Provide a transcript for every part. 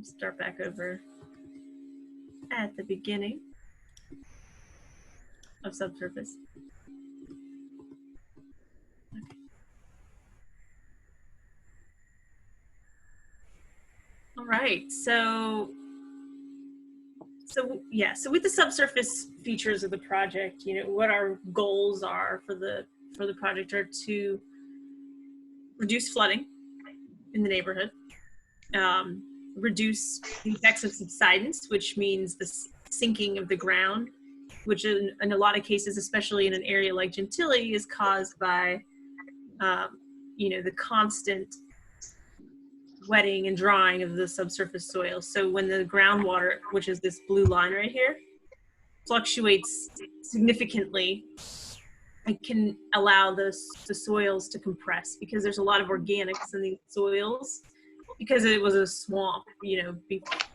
Start back over at the beginning of subsurface. Okay. All right, so with the subsurface features of the project, what our goals are for the project are to reduce flooding in the neighborhood, reduce the effects of subsidence, which means the sinking of the ground, which in a lot of cases, especially in an area like Gentilly, is caused by the constant wetting and drying of the subsurface soil. So when the groundwater, which is this blue line right here, fluctuates significantly, it can allow the soils to compress, because there's a lot of organics in these soils, because it was a swamp, in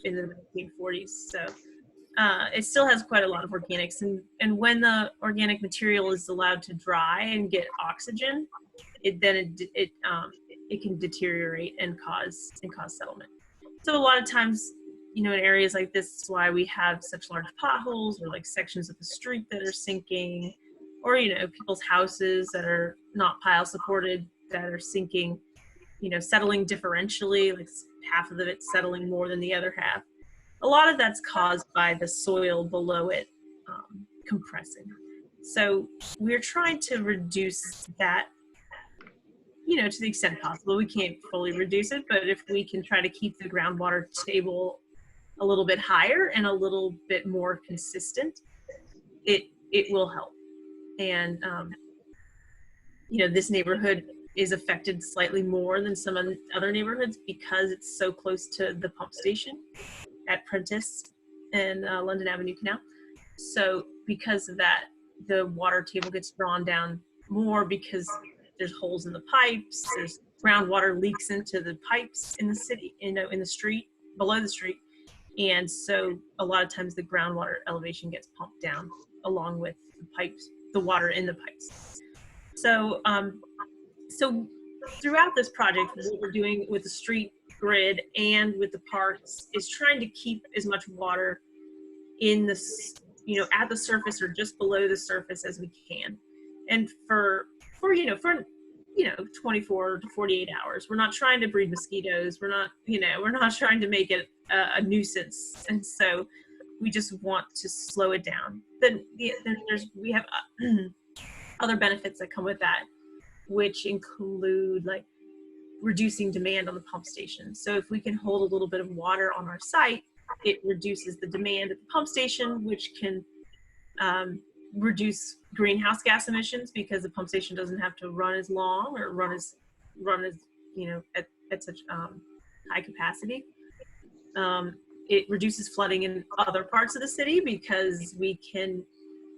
the 1940s. So it still has quite a lot of organics, and when the organic material is allowed to dry and get oxygen, it can deteriorate and cause settlement. So a lot of times, in areas like this, is why we have such large potholes, or like sections of the street that are sinking, or people's houses that are not pile supported that are sinking, settling differentially, like half of it settling more than the other half. A lot of that's caused by the soil below it compressing. So we're trying to reduce that, to the extent possible. We can't fully reduce it, but if we can try to keep the groundwater table a little bit higher and a little bit more consistent, it will help. And this neighborhood is affected slightly more than some other neighborhoods because it's so close to the pump station at Prentice and London Avenue Canal. So because of that, the water table gets drawn down more, because there's holes in the pipes, there's groundwater leaks into the pipes in the city, in the street, below the street. And so a lot of times the groundwater elevation gets pumped down along with the pipes, the water in the pipes. So, so throughout this project, what we're doing with the street grid and with the parks is trying to keep as much water in this, at the surface or just below the surface as we can. And for 24 to 48 hours. We're not trying to breed mosquitoes. We're not trying to make it a nuisance. And so we just want to slow it down. Then we have other benefits that come with that, which include like reducing demand on the pump station. So if we can hold a little bit of water on our site, it reduces the demand at the pump station, which can reduce greenhouse gas emissions, because the pump station doesn't have to run as long or run as at such high capacity. It reduces flooding in other parts of the city, because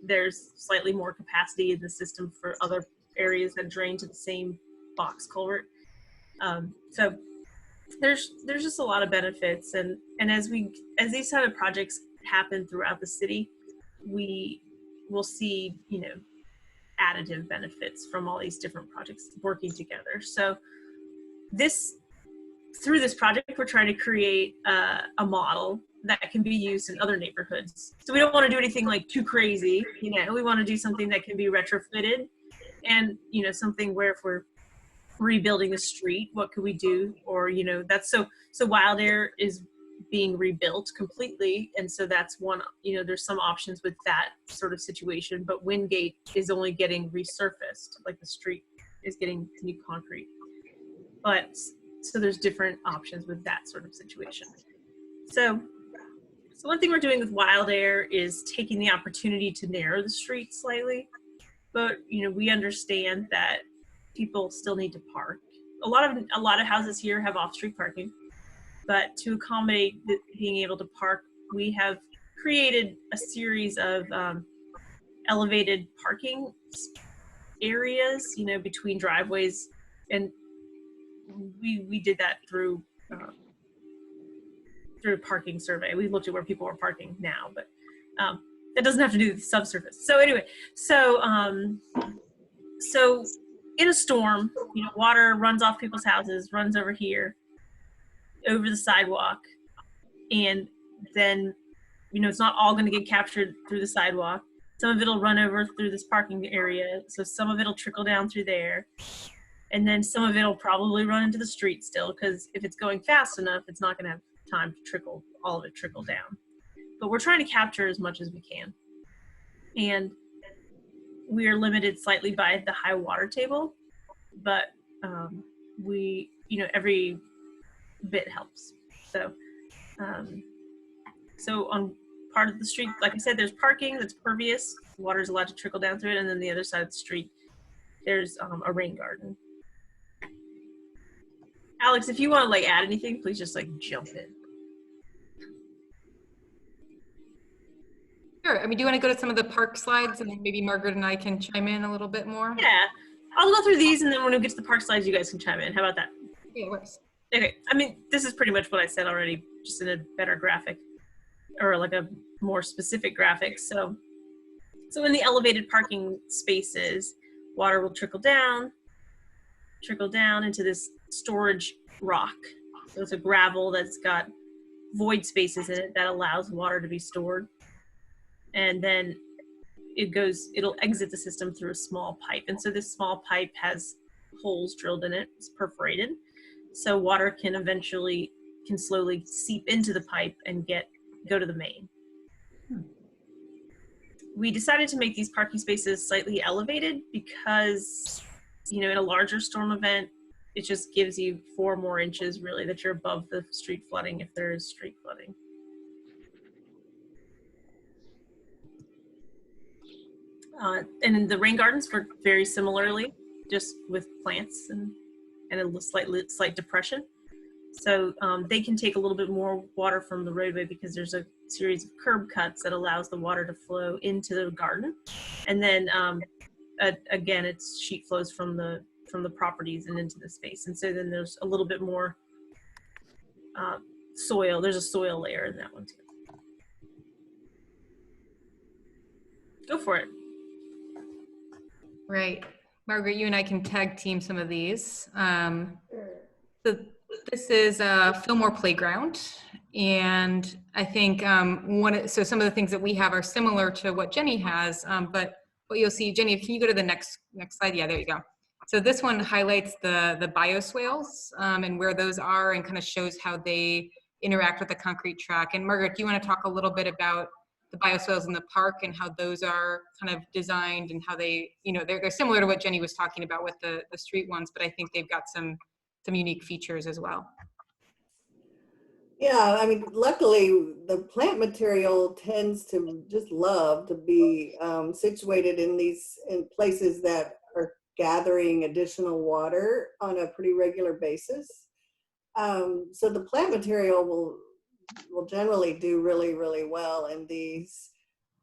there's slightly more capacity in the system for other areas that drain to the same box culvert. So there's just a lot of benefits, and as these kind of projects happen throughout the city, we will see additive benefits from all these different projects working together. So through this project, we're trying to create a model that can be used in other neighborhoods. So we don't want to do anything like too crazy, we want to do something that can be retrofitted, and something where if we're rebuilding a street, what could we do? Or that's so Wild Air is being rebuilt completely, and so that's one, there's some options with that sort of situation. But Wingate is only getting resurfaced, like the street is getting new concrete. But so there's different options with that sort of situation. So one thing we're doing with Wild Air is taking the opportunity to narrow the street slightly, but we understand that people still need to park. A lot of houses here have off-street parking, but to accommodate being able to park, we have created a series of elevated parking areas, between driveways, and we did that through a parking survey. We looked at where people are parking now, but that doesn't have to do with the subsurface. So anyway, so in a storm, water runs off people's houses, runs over here, over the sidewalk. and then, it's not all going to get captured through the sidewalk. Some of it'll run over through this parking area, so some of it'll trickle down through there, and then some of it'll probably run into the street still, because if it's going fast enough, it's not going to have time to all of it trickle down. But we're trying to capture as much as we can, and we are limited slightly by the high water table, but every bit helps. So on part of the street, like I said, there's parking that's pervious. Water is allowed to trickle down through it. And then the other side of the street, there's a rain garden. Alex, if you want to add anything, please just jump in. Sure. Do you want to go to some of the park slides, and then maybe Margaret and I can chime in a little bit more? Yeah, I'll go through these, and then when we get to the park slides, you guys can chime in. How about that? Yeah, it works. Okay. This is pretty much what I said already, just in a better graphic, or a more specific graphic. So in the elevated parking spaces, water will trickle down into this storage rock. So it's a gravel that's got void spaces in it that allows water to be stored. And then it'll exit the system through a small pipe. And so this small pipe has holes drilled in it, it's perforated. So water can slowly seep into the pipe and go to the main. We decided to make these parking spaces slightly elevated because, in a larger storm event, it just gives you 4 more inches really that you're above the street flooding if there is street flooding. And the rain gardens work very similarly, just with plants and a slight depression. So they can take a little bit more water from the roadway because there's a series of curb cuts that allows the water to flow into the garden. And then again, it's sheet flows from the properties and into the space. And so then there's a little bit more soil. There's a soil layer in that one too. Go for it. Right. Margaret, you and I can tag team some of these. So this is Fillmore Playground. And I think so some of the things that we have are similar to what Jenny has, but what you'll see, Jenny, can you go to the next slide? Yeah, there you go. So this one highlights the bioswales and where those are, and kind of shows how they interact with the concrete track. And Margaret, do you want to talk a little bit about the bioswales in the park and how those are kind of designed and how they, they're similar to what Jenny was talking about with the street ones, but I think they've got some unique features as well. Yeah, luckily the plant material tends to just love to be situated in places that are gathering additional water on a pretty regular basis. So the plant material will generally do really, really well in these,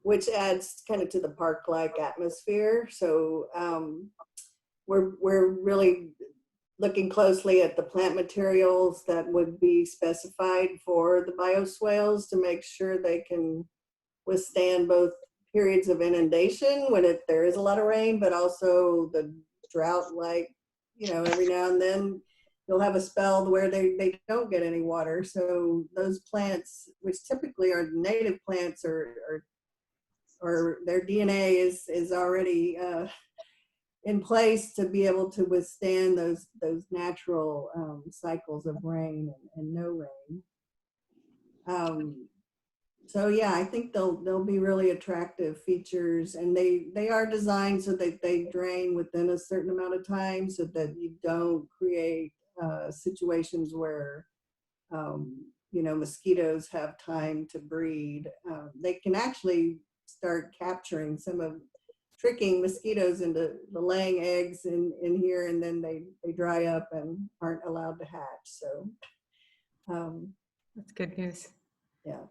which adds kind of to the park-like atmosphere. So we're really looking closely at the plant materials that would be specified for the bioswales to make sure they can withstand both periods of inundation when there is a lot of rain, but also the drought, every now and then you'll have a spell where they don't get any water. So those plants, which typically are native plants or their DNA is already in place to be able to withstand those natural cycles of rain and no rain. So yeah, I think they'll be really attractive features, and they are designed so that they drain within a certain amount of time, so that you don't create situations where mosquitoes have time to breed. They can actually start capturing tricking mosquitoes into the laying eggs in here, and then they dry up and aren't allowed to hatch. So that's good news. Yeah.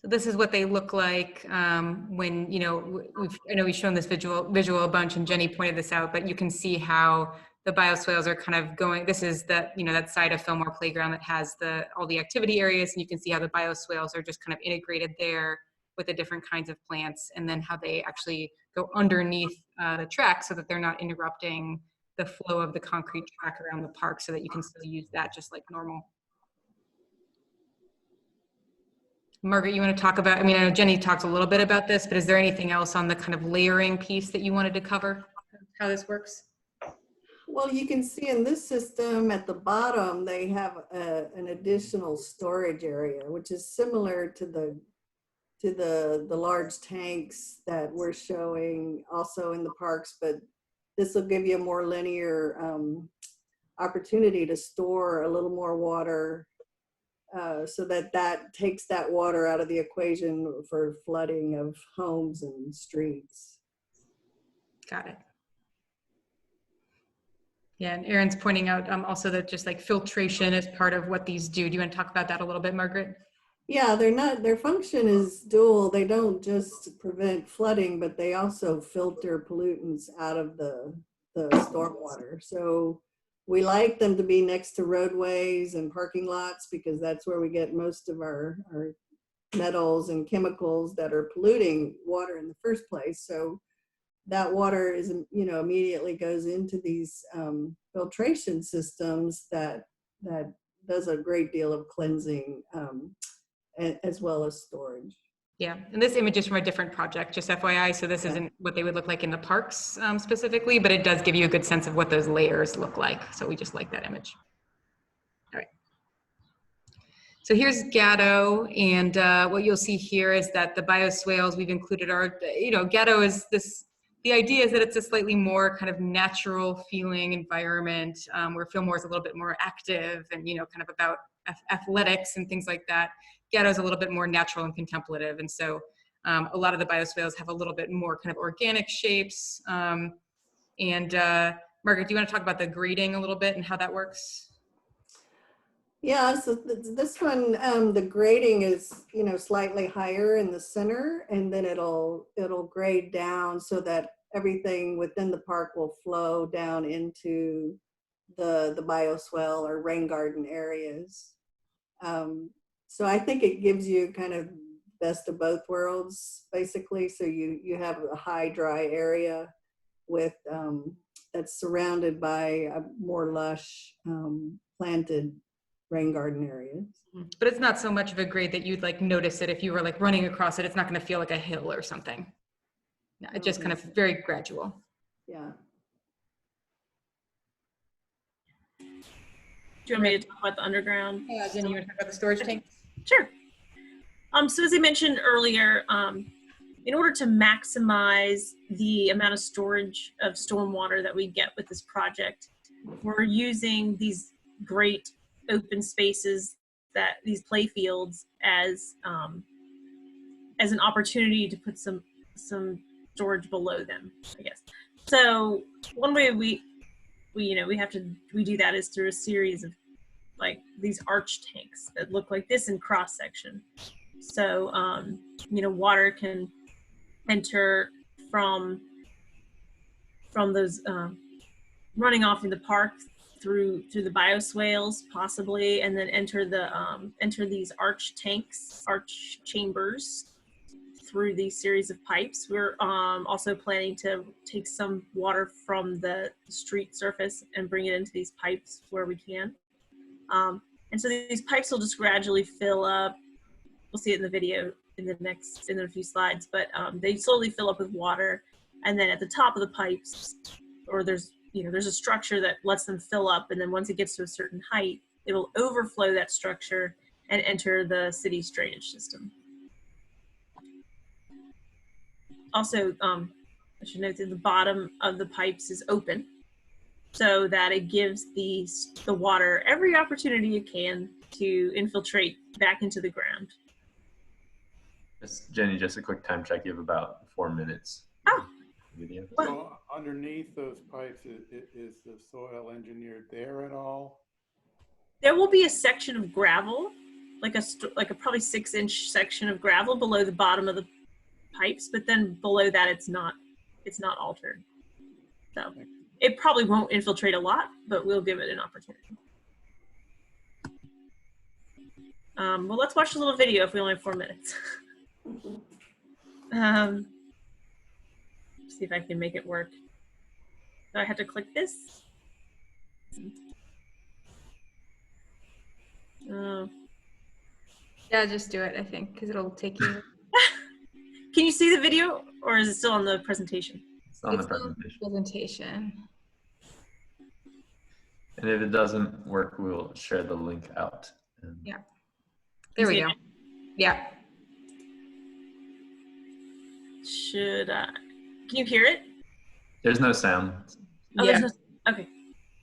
So this is what they look like when, I know we've shown this visual a bunch, and Jenny pointed this out, but you can see how the bioswales are kind of going. This is that side of Fillmore Playground that has all the activity areas, and you can see how the bioswales are just kind of integrated there with the different kinds of plants, and then how they actually go underneath the track so that they're not interrupting the flow of the concrete track around the park, so that you can still use that just like normal. Margaret, you want to talk about, I mean, I know Jenny talked a little bit about this, but is there anything else on the kind of layering piece that you wanted to cover, how this works? Well, you can see in this system at the bottom, they have an additional storage area, which is similar to the large tanks that we're showing also in the parks, but this will give you a more linear opportunity to store a little more water so that takes that water out of the equation for flooding of homes and streets. Got it. Yeah, and Erin's pointing out also that just like filtration is part of what these do. Do you want to talk about that a little bit, Margaret? Yeah, their function is dual. They don't just prevent flooding, but they also filter pollutants out of the stormwater. So we like them to be next to roadways and parking lots because that's where we get most of our metals and chemicals that are polluting water in the first place. So that water is, immediately goes into these filtration systems that does a great deal of cleansing as well as storage. Yeah, and this image is from a different project, just FYI. So this isn't what they would look like in the parks specifically, but it does give you a good sense of what those layers look like. So we just like that image. All right. So here's Gatto, and what you'll see here is that the bioswales we've included are, Gatto is this, the idea is that it's a slightly more kind of natural feeling environment where Fillmore is a little bit more active and, kind of about athletics and things like that. Gatto is a little bit more natural and contemplative. And so a lot of the bioswales have a little bit more kind of organic shapes. Margaret, do you want to talk about the grading a little bit and how that works? Yeah, so this one, the grading is, slightly higher in the center, and then it'll grade down so that everything within the park will flow down into the bioswale or rain garden areas. So I think it gives you kind of best of both worlds, basically. So you have a high dry area with that's surrounded by a more lush planted rain garden areas. But it's not so much of a grade that you'd like notice it if you were like running across it. It's not going to feel like a hill or something. No, it's just kind of very gradual. Yeah. Do you want me to talk about the underground? Yeah, Jenny, you want to talk about the storage tank? Sure. So as I mentioned earlier, in order to maximize the amount of storage of stormwater that we get with this project, we're using these great open spaces, that these play fields, as an opportunity to put some storage below them, I guess. So one way we do that is through a series of like these arch tanks that look like this in cross section. So water can enter from those running off in the park through the bioswales possibly, and then enter these arch chambers through these series of pipes. We're also planning to take some water from the street surface and bring it into these pipes where we can. And so these pipes will just gradually fill up. We'll see it in the video in a few slides, but they slowly fill up with water. And then at the top of the pipes, or there's a structure that lets them fill up. And then once it gets to a certain height, it'll overflow that structure and enter the city's drainage system. Also, I should note that the bottom of the pipes is open, so that it gives the water every opportunity it can to infiltrate back into the ground. Jenny, just a quick time check. You have about 4 minutes. Oh. Video. So underneath those pipes, is the soil engineered there at all? There will be a section of gravel, like a probably 6-inch section of gravel below the bottom of the pipes, but then below that it's not altered. So it probably won't infiltrate a lot, but we'll give it an opportunity. Well, let's watch a little video if we only have 4 minutes. See if I can make it work. Do I have to click this? Oh. Yeah, just do it, I think, because it'll take you. Can you see the video, or is it still on the presentation? It's on the It's on presentation. presentation. And if it doesn't work, we'll share the link out. And Yeah. There we See go. it? Yeah. Should I? Can you hear it? there's no sound. Oh, Yeah. there's no. Okay.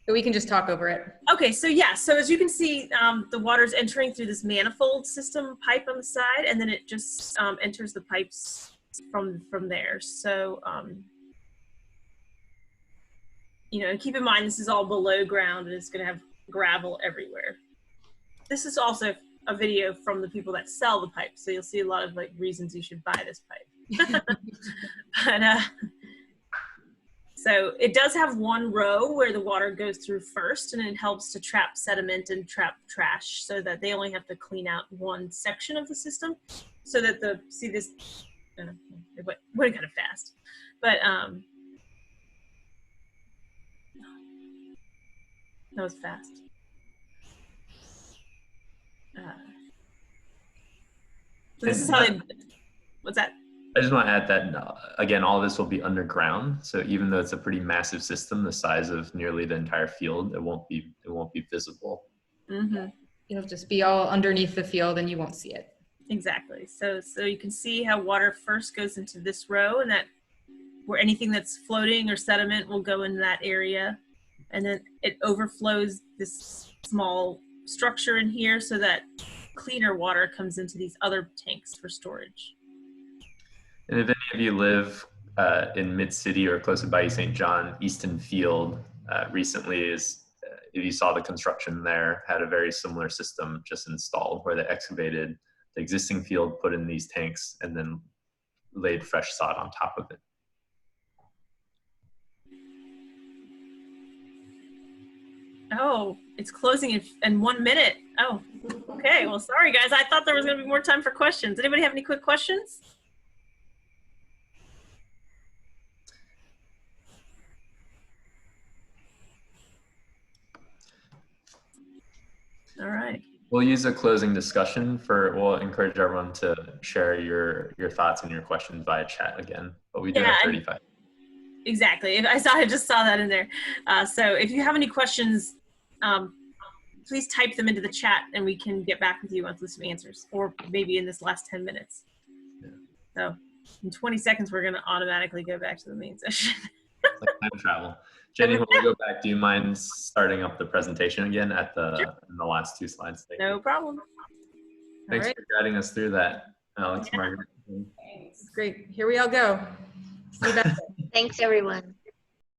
So we can just talk over it. Okay, so yeah, so as you can see, the water's entering through this manifold system pipe on the side, and then it just enters the pipes from there. So, you know, keep in mind this is all below ground, and it's going to have gravel everywhere. This is also a video from the people that sell the pipes, so you'll see a lot of like reasons you should buy this pipe. But so it does have one row where the water goes through first, and it helps to trap sediment and trap trash so that they only have to clean out one section of the system so that see this, it went kind of fast, but that was fast. So this is how they, what's that? I just want to add that, again, all of this will be underground. So even though it's a pretty massive system, the size of nearly the entire field, it won't be visible. Mm-hmm. It'll just be all underneath the field and you won't see it. Exactly. So you can see how water first goes into this row, and that where anything that's floating or sediment will go in that area. And then it overflows this small structure in here so that cleaner water comes into these other tanks for storage. And if any of you live in Mid-City or close to Bayou St. John, Easton Field recently if you saw the construction there, had a very similar system just installed where they excavated the existing field, put in these tanks, and then laid fresh sod on top of it. Oh, it's closing in 1 minute. Oh, okay. Well, sorry guys. I thought there was going to be more time for questions. Anybody have any quick questions? All right. We'll use a closing discussion we'll encourage everyone to share your thoughts and your questions via chat again, but we do have 35. Exactly. I just saw that in there. So if you have any questions, please type them into the chat and we can get back with you with some answers, or maybe in this last 10 minutes. Yeah. So in 20 seconds, we're going to automatically go back to the main session. It's like time travel. Jenny, when we go back, do you mind starting up the presentation again in the last 2 slides? Thank you. No problem. Thanks All right. for guiding us through that, Alex, Margaret. Great. Here we all go. See you back. Thanks, everyone.